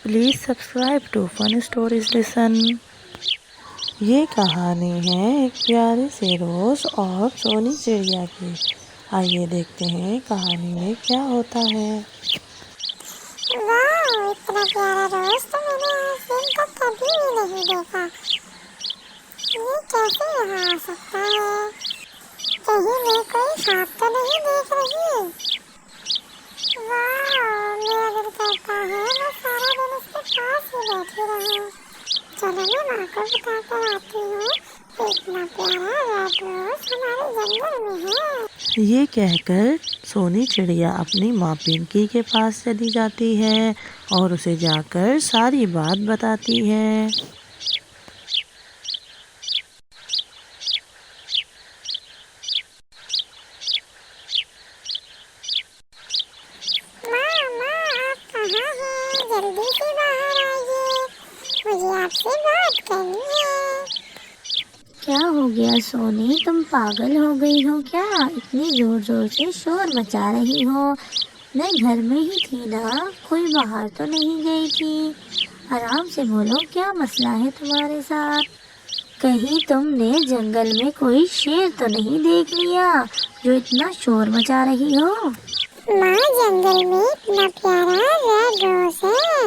Please subscribe to fun stories listen. ये कहानी है एक प्यारे से रोज़ और सोनी चिड़िया की। आइए देखते हैं कहानी में क्या होता है। वाह, इतना प्यारा रोज तो मैंने आज दिन तक कभी भी नहीं देखा। ये कैसे यहाँ आ सकता है? कहीं मैं कोई ख्वाब तो नहीं देख रही? वाह, मेरा दिल करता है मैं सारा दिन इसके पास ही बैठी रहूं। चलो मैं माँ को बता कर आती हूँ, इतना प्यारा रेड रोज हमारे जंगल में है। ये कहकर सोनी चिड़िया अपनी माँ पिंकी के पास चली जाती है और उसे जाकर सारी बात बताती है। जल्दी से बाहर आइए, मुझे आपसे बात करनी है। क्या हो गया सोनी, तुम पागल हो गई हो क्या? इतनी जोर जोर से शोर मचा रही हो। मैं घर में ही थी ना, कोई बाहर तो नहीं गई थी। आराम से बोलो, क्या मसला है तुम्हारे साथ? कहीं तुमने जंगल में कोई शेर तो नहीं देख लिया जो इतना शोर मचा रही हो? माँ, जंगल में इतना प्यारा रेड रोज है।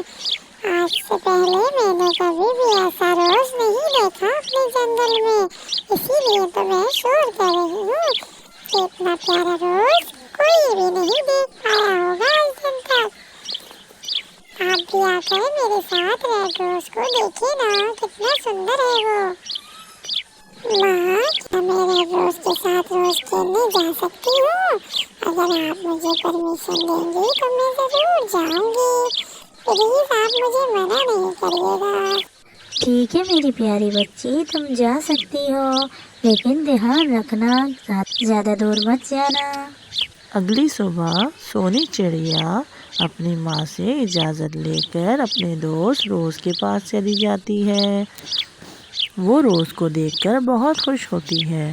आज से पहले मैंने कभी भी ऐसा रोज नहीं देखा अपने जंगल में, इसीलिए तो मैं शोर कर रही हूँ। इतना प्यारा रोज कोई भी नहीं देख पाया होगा आज दिन तक। आप भी आकर मेरे साथ रेड रोज को देखिए ना, कितना सुंदर है वो। माँ, क्या मैं रेड रोज के साथ रोज खेलने जा सकती हूँ? अगर आप मुझे परमिशन देंगे तो मैं जरूर जाऊंगी। प्लीज आप मुझे मना नहीं करिएगा। ठीक है मेरी प्यारी बच्ची, तुम जा सकती हो, लेकिन ध्यान रखना ज्यादा दूर मत जाना। अगली सुबह सोनी चिड़िया अपनी माँ से इजाज़त लेकर अपने दोस्त रोज़ के पास चली जाती है। वो रोज़ को देखकर बहुत खुश होती है।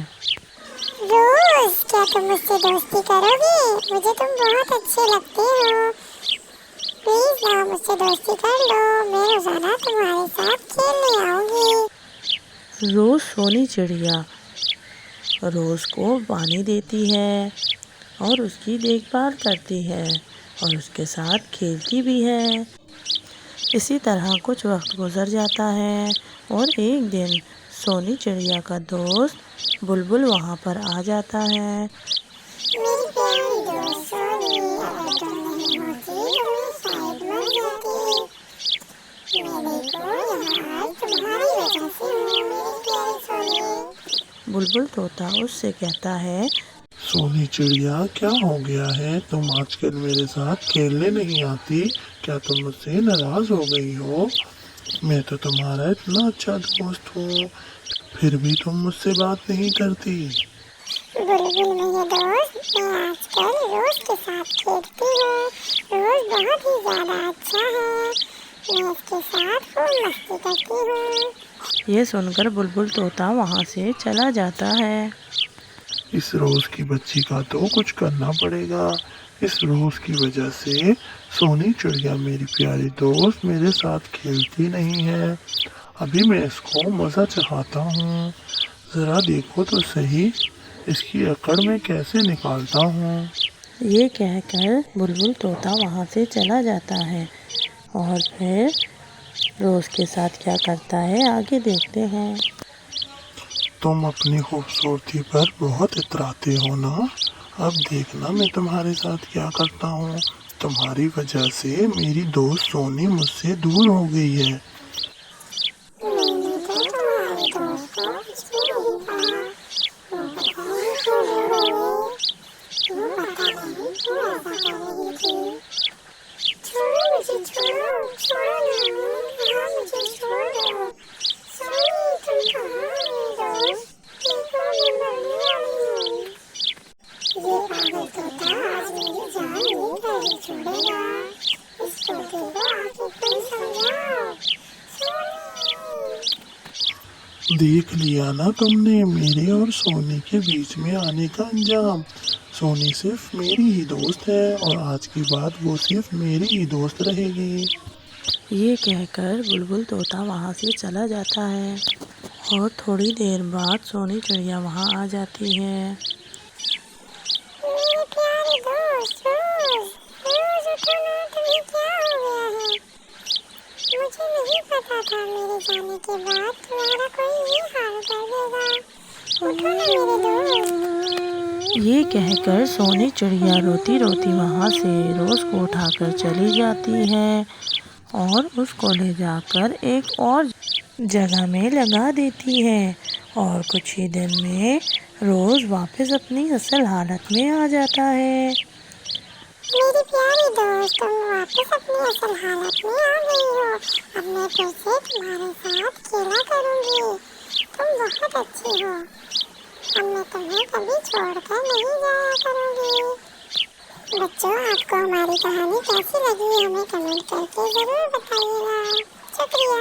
रोज, क्या तुम मुझसे दोस्ती करोगे? मुझे तुम बहुत अच्छे लगते हो। प्लीज ना मुझसे दोस्ती कर लो, मैं रोजाना तुम्हारे साथ खेलने आऊंगी। रोज़ सोनी चिड़िया रोज़ को पानी देती है और उसकी देखभाल करती है और उसके साथ खेलती भी है। इसी तरह कुछ वक्त गुजर जाता है और एक दिन सोनी चिड़िया का दोस्त बुलबुल वहाँ पर आ जाता है। मेरी प्यारी दोस्त सोनी, अगर तुम नहीं होती तो मैं शायद मर जाती। मैं देखो यहाँ आज तुम्हारी वजह से हूँ, मेरी प्यारी सोनी। बुलबुल तोता उससे कहता है, सोनी चिड़िया, क्या हो गया है? तुम आजकल मेरे साथ खेलने नहीं आती, क्या तुम मुझसे नाराज हो गई हो? मैं तो तुम्हारा इतना अच्छा दोस्त हूँ, फिर भी तुम मुझसे बात नहीं करती। बुलबुल मेरे दोस्त, मैं आजकल रोज के साथ खेलती हूँ। रोज बहुत ही ज्यादा अच्छा है, मैं इसके साथ खूब मस्ती करती हूँ। ये सुनकर बुलबुल तोता वहाँ से चला जाता है। इस रोज की बच्ची का तो कुछ करना पड़ेगा। इस रोज की वजह से सोनी चिड़िया मेरी प्यारी दोस्त मेरे साथ खेलती नहीं है। अभी मैं इसको मज़ा चखाता हूँ, ज़रा देखो तो सही इसकी अकड़ में कैसे निकालता हूँ। ये कहकर बुलबुल तोता वहाँ से चला जाता है और फिर रोज़ के साथ क्या करता है आगे देखते हैं। तुम अपनी खूबसूरती पर बहुत इतराते हो ना, अब देखना मैं तुम्हारे साथ क्या करता हूँ। तुम्हारी वजह से मेरी दोस्त सोनी मुझसे दूर हो गई है। मैंने तो तुम्हारी दोस्त को कुछ भी नहीं कहा, वो पता नहीं क्यों दूर हो गई, वो पता नहीं क्यों ऐसा कर रही थी। छोड़ो मुझे, छोड़ो छोड़ो ना, मैंने कहा मुझे छोड़ दो। सोनी, तुम कहाँ है दोस्त? देखो मैं मरने वाली हूँ। ये पागल तोता आज मेरी जान नहीं छोड़ेगा। इस तोते को आके कोई समझाओ। सोनी, देख लिया ना तुमने मेरे और सोनी के बीच में आने का अंजाम। सोनी सिर्फ मेरी ही दोस्त है और आज के बाद वो सिर्फ मेरी ही दोस्त रहेगी। ये कहकर बुलबुल तोता वहाँ से चला जाता है और थोड़ी देर बाद सोनी चिड़िया वहाँ आ जाती है। मेरे प्यारे दोस्त रोज, रोज उठो ना, तुम्हें क्या हो गया है? मुझे नहीं पता था मेरे जाने के बाद तुम्हारा कोई ये हाल कर देगा। उठो ना मेरे दोस्त। ये कहकर सोनी चिड़िया रोती रोती वहाँ से रोज़ को उठाकर चली जाती है और उसको ले जाकर एक और जगह में लगा देती है और कुछ ही दिन में रोज़ वापस अपनी असल हालत में आ जाता है। मेरी प्यारी दोस्त, तुम वापस अपनी असल हालत में आ गई हो। अब मैं फिर से तुम्हारे साथ खेला करूंगी। तुम बहुत अच्छी हो। अब मैं तुम्हें कभी छोड़कर नहीं जाया करूंगी। बच्चों, आपको हमारी कहानी कैसी लगी हमें कमेंट करके जरूर बताइएगा। शुक्रिया।